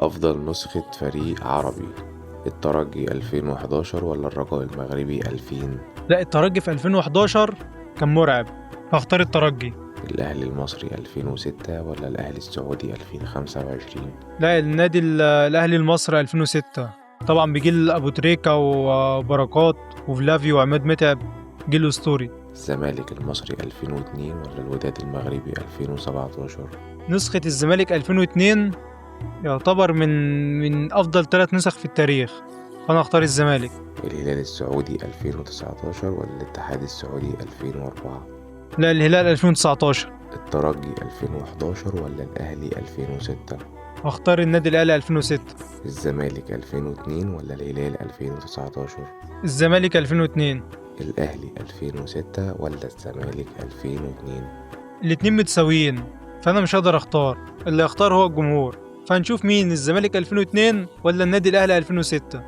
أفضل نسخة فريق عربي، الترجي 2011 ولا الرجاء المغربي 2000؟ لا، الترجي في 2011 كان مرعب، فاختار الترجي. الأهلي المصري 2006 ولا الأهلي السعودي 2025؟ لا، الأهلي المصري 2006، طبعا بجيل أبو تريكة وبركات وفلافيو وعماد متعب، جيل أسطوري. الزمالك المصري 2002 ولا الوداد المغربي 2017؟ نسخة الزمالك 2002 يعتبر من أفضل 3 نسخ في التاريخ، فأنا أختار الزمالك. الهلال السعودي 2019 ولا الاتحاد السعودي 2004؟ لا، الهلال 2019. الترجي 2011 ولا الأهلي 2006؟ أختار النادي الأهلي 2006. الزمالك 2002 ولا الهلال 2019؟ الزمالك 2002. الأهلي 2006 ولا الزمالك 2002؟ الاتنين متساويين، فأنا مش هقدر أختار، اللي يختار هو الجمهور، فهنشوف مين، الزمالك 2002 ولا النادي الأهلي 2006.